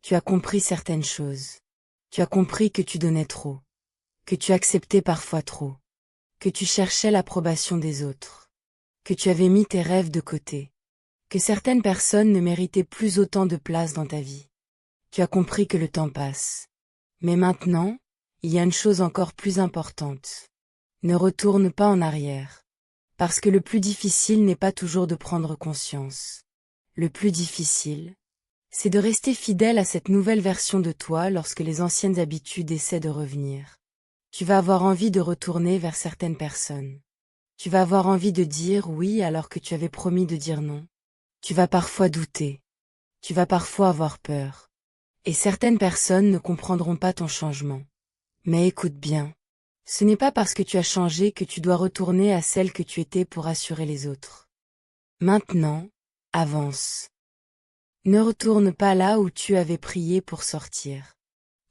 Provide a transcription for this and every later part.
Tu as compris certaines choses. Tu as compris que tu donnais trop. Que tu acceptais parfois trop. Que tu cherchais l'approbation des autres. Que tu avais mis tes rêves de côté. Que certaines personnes ne méritaient plus autant de place dans ta vie. Tu as compris que le temps passe. Mais maintenant, il y a une chose encore plus importante. Ne retourne pas en arrière. Parce que le plus difficile n'est pas toujours de prendre conscience. Le plus difficile, c'est de rester fidèle à cette nouvelle version de toi lorsque les anciennes habitudes essaient de revenir. Tu vas avoir envie de retourner vers certaines personnes. Tu vas avoir envie de dire oui alors que tu avais promis de dire non. Tu vas parfois douter. Tu vas parfois avoir peur. Et certaines personnes ne comprendront pas ton changement. Mais écoute bien. Ce n'est pas parce que tu as changé que tu dois retourner à celle que tu étais pour assurer les autres. Maintenant, avance. Ne retourne pas là où tu avais prié pour sortir.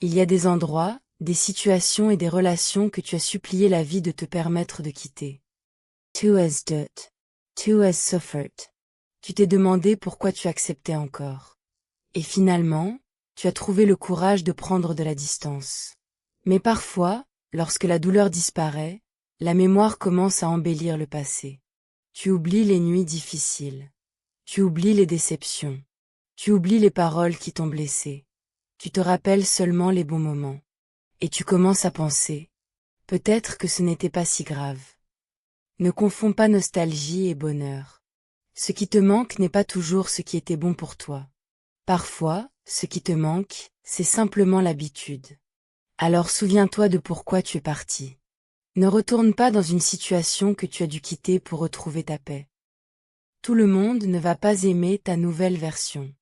Il y a des endroits, des situations et des relations que tu as supplié la vie de te permettre de quitter. Tu has done. Tu has suffered. Tu t'es demandé pourquoi tu acceptais encore. Et finalement, tu as trouvé le courage de prendre de la distance. Mais parfois, lorsque la douleur disparaît, la mémoire commence à embellir le passé. Tu oublies les nuits difficiles. Tu oublies les déceptions. Tu oublies les paroles qui t'ont blessé. Tu te rappelles seulement les bons moments. Et tu commences à penser. Peut-être que ce n'était pas si grave. Ne confonds pas nostalgie et bonheur. Ce qui te manque n'est pas toujours ce qui était bon pour toi. Parfois, ce qui te manque, c'est simplement l'habitude. Alors souviens-toi de pourquoi tu es parti. Ne retourne pas dans une situation que tu as dû quitter pour retrouver ta paix. Tout le monde ne va pas aimer ta nouvelle version.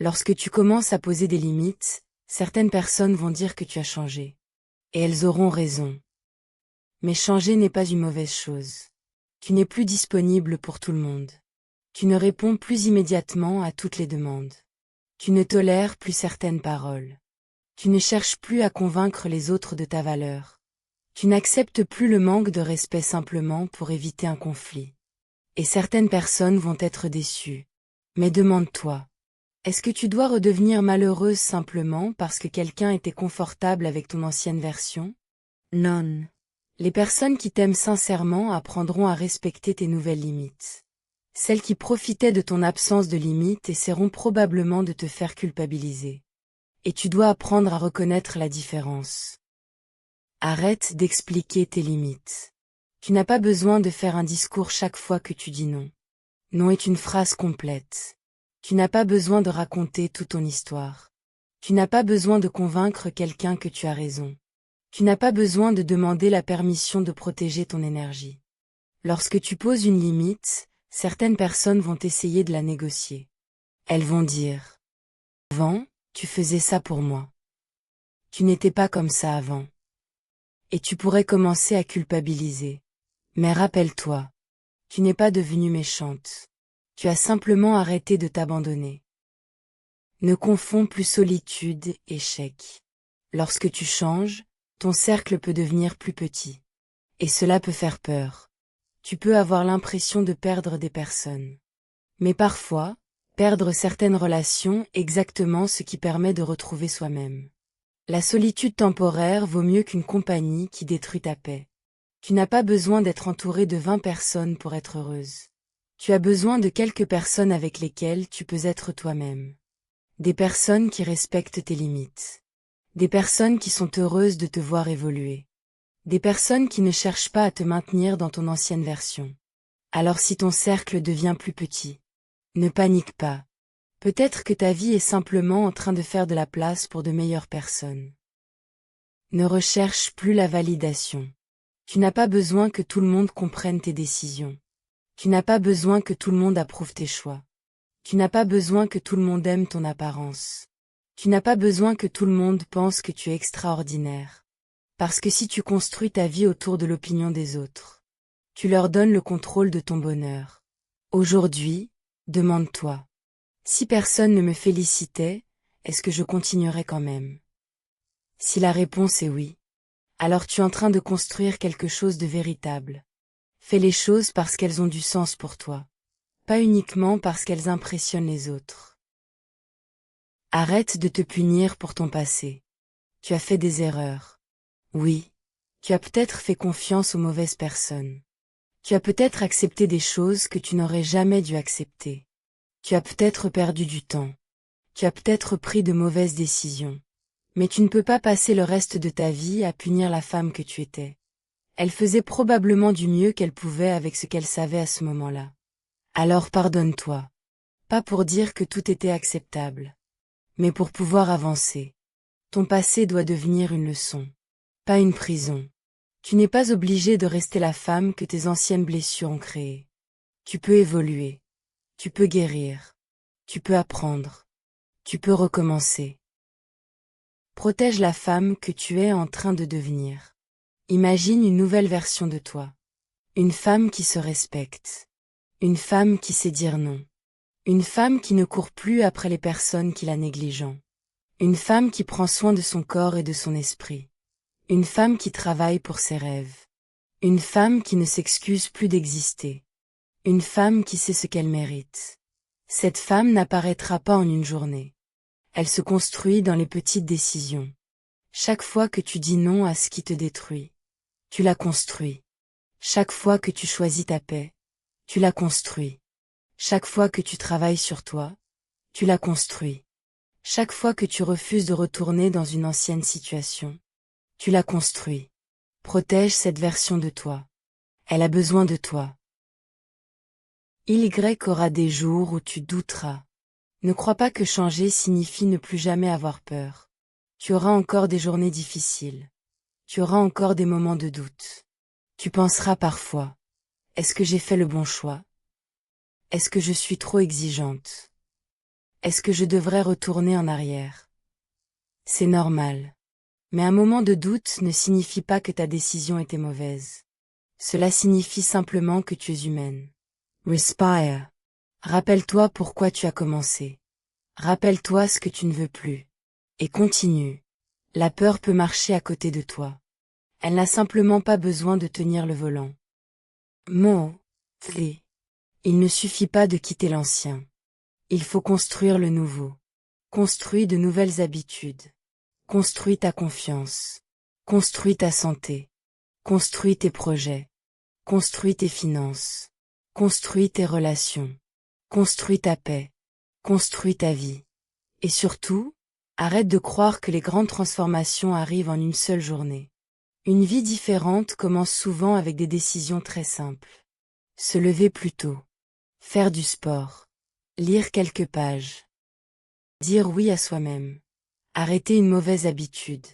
Lorsque tu commences à poser des limites, certaines personnes vont dire que tu as changé. Et elles auront raison. Mais changer n'est pas une mauvaise chose. Tu n'es plus disponible pour tout le monde. Tu ne réponds plus immédiatement à toutes les demandes. Tu ne tolères plus certaines paroles. Tu ne cherches plus à convaincre les autres de ta valeur. Tu n'acceptes plus le manque de respect simplement pour éviter un conflit. Et certaines personnes vont être déçues. Mais demande-toi. Est-ce que tu dois redevenir malheureuse simplement parce que quelqu'un était confortable avec ton ancienne version? Non. Les personnes qui t'aiment sincèrement apprendront à respecter tes nouvelles limites. Celles qui profitaient de ton absence de limites essaieront probablement de te faire culpabiliser. Et tu dois apprendre à reconnaître la différence. Arrête d'expliquer tes limites. Tu n'as pas besoin de faire un discours chaque fois que tu dis non. Non est une phrase complète. Tu n'as pas besoin de raconter toute ton histoire. Tu n'as pas besoin de convaincre quelqu'un que tu as raison. Tu n'as pas besoin de demander la permission de protéger ton énergie. Lorsque tu poses une limite, certaines personnes vont essayer de la négocier. Elles vont dire: avant, tu faisais ça pour moi. Tu n'étais pas comme ça avant. Et tu pourrais commencer à culpabiliser. Mais rappelle-toi, tu n'es pas devenue méchante. Tu as simplement arrêté de t'abandonner. Ne confonds plus solitude et échec. Lorsque tu changes, ton cercle peut devenir plus petit. Et cela peut faire peur. Tu peux avoir l'impression de perdre des personnes. Mais parfois, perdre certaines relations est exactement ce qui permet de retrouver soi-même. La solitude temporaire vaut mieux qu'une compagnie qui détruit ta paix. Tu n'as pas besoin d'être entouré de 20 personnes pour être heureuse. Tu as besoin de quelques personnes avec lesquelles tu peux être toi-même. Des personnes qui respectent tes limites. Des personnes qui sont heureuses de te voir évoluer. Des personnes qui ne cherchent pas à te maintenir dans ton ancienne version. Alors si ton cercle devient plus petit, ne panique pas. Peut-être que ta vie est simplement en train de faire de la place pour de meilleures personnes. Ne recherche plus la validation. Tu n'as pas besoin que tout le monde comprenne tes décisions. Tu n'as pas besoin que tout le monde approuve tes choix. Tu n'as pas besoin que tout le monde aime ton apparence. Tu n'as pas besoin que tout le monde pense que tu es extraordinaire. Parce que si tu construis ta vie autour de l'opinion des autres, tu leur donnes le contrôle de ton bonheur. Aujourd'hui, demande-toi. Si personne ne me félicitait, est-ce que je continuerais quand même? Si la réponse est oui, alors tu es en train de construire quelque chose de véritable. Fais les choses parce qu'elles ont du sens pour toi, pas uniquement parce qu'elles impressionnent les autres. Arrête de te punir pour ton passé. Tu as fait des erreurs. Oui. Tu as peut-être fait confiance aux mauvaises personnes. Tu as peut-être accepté des choses que tu n'aurais jamais dû accepter. Tu as peut-être perdu du temps. Tu as peut-être pris de mauvaises décisions. Mais tu ne peux pas passer le reste de ta vie à punir la femme que tu étais. Elle faisait probablement du mieux qu'elle pouvait avec ce qu'elle savait à ce moment-là. Alors pardonne-toi. Pas pour dire que tout était acceptable, mais pour pouvoir avancer. Ton passé doit devenir une leçon, pas une prison. Tu n'es pas obligé de rester la femme que tes anciennes blessures ont créée. Tu peux évoluer. Tu peux guérir. Tu peux apprendre. Tu peux recommencer. Protège la femme que tu es en train de devenir. Imagine une nouvelle version de toi. Une femme qui se respecte. Une femme qui sait dire non. Une femme qui ne court plus après les personnes qui la négligent. Une femme qui prend soin de son corps et de son esprit. Une femme qui travaille pour ses rêves. Une femme qui ne s'excuse plus d'exister. Une femme qui sait ce qu'elle mérite. Cette femme n'apparaîtra pas en une journée. Elle se construit dans les petites décisions. Chaque fois que tu dis non à ce qui te détruit, tu la construis. Chaque fois que tu choisis ta paix, tu la construis. Chaque fois que tu travailles sur toi, tu la construis. Chaque fois que tu refuses de retourner dans une ancienne situation, tu la construis. Protège cette version de toi. Elle a besoin de toi. Il aura des jours où tu douteras. Ne crois pas que changer signifie ne plus jamais avoir peur. Tu auras encore des journées difficiles. Tu auras encore des moments de doute. Tu penseras parfois, est-ce que j'ai fait le bon choix? Est-ce que je suis trop exigeante? Est-ce que je devrais retourner en arrière? C'est normal. Mais un moment de doute ne signifie pas que ta décision était mauvaise. Cela signifie simplement que tu es humaine. Respire. Rappelle-toi pourquoi tu as commencé. Rappelle-toi ce que tu ne veux plus. Et continue. La peur peut marcher à côté de toi. Elle n'a simplement pas besoin de tenir le volant. Il ne suffit pas de quitter l'ancien. Il faut construire le nouveau. Construis de nouvelles habitudes. Construis ta confiance. Construis ta santé. Construis tes projets. Construis tes finances. Construis tes relations. Construis ta paix. Construis ta vie. Et surtout, arrête de croire que les grandes transformations arrivent en une seule journée. Une vie différente commence souvent avec des décisions très simples. Se lever plus tôt. Faire du sport. Lire quelques pages. Dire oui à soi-même. Arrêter une mauvaise habitude.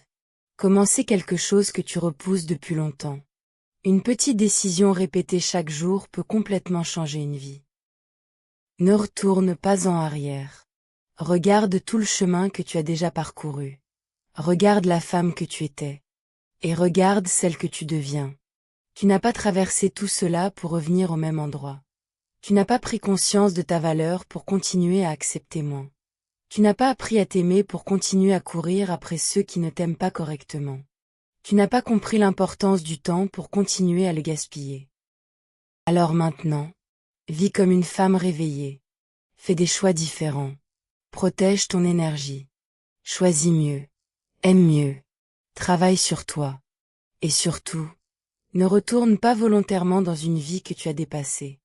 Commencer quelque chose que tu repousses depuis longtemps. Une petite décision répétée chaque jour peut complètement changer une vie. Ne retourne pas en arrière. Regarde tout le chemin que tu as déjà parcouru. Regarde la femme que tu étais. Et regarde celle que tu deviens. Tu n'as pas traversé tout cela pour revenir au même endroit. Tu n'as pas pris conscience de ta valeur pour continuer à accepter moins. Tu n'as pas appris à t'aimer pour continuer à courir après ceux qui ne t'aiment pas correctement. Tu n'as pas compris l'importance du temps pour continuer à le gaspiller. Alors maintenant, vis comme une femme réveillée. Fais des choix différents. Protège ton énergie. Choisis mieux. Aime mieux. Travaille sur toi. Et surtout, ne retourne pas volontairement dans une vie que tu as dépassée.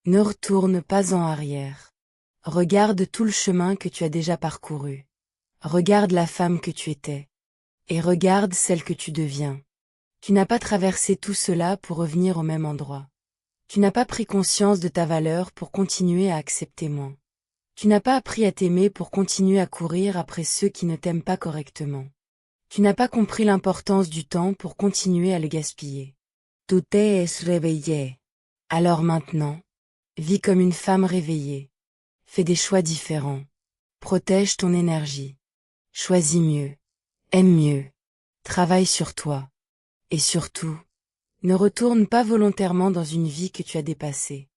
Ne retourne pas en arrière. Regarde tout le chemin que tu as déjà parcouru. Regarde la femme que tu étais. Et regarde celle que tu deviens. Tu n'as pas traversé tout cela pour revenir au même endroit. Tu n'as pas pris conscience de ta valeur pour continuer à accepter moins. Tu n'as pas appris à t'aimer pour continuer à courir après ceux qui ne t'aiment pas correctement. Tu n'as pas compris l'importance du temps pour continuer à le gaspiller. Tu t'es réveillé. Alors maintenant, vis comme une femme réveillée. Fais des choix différents. Protège ton énergie. Choisis mieux. Aime mieux. Travaille sur toi. Et surtout, ne retourne pas volontairement dans une vie que tu as dépassée.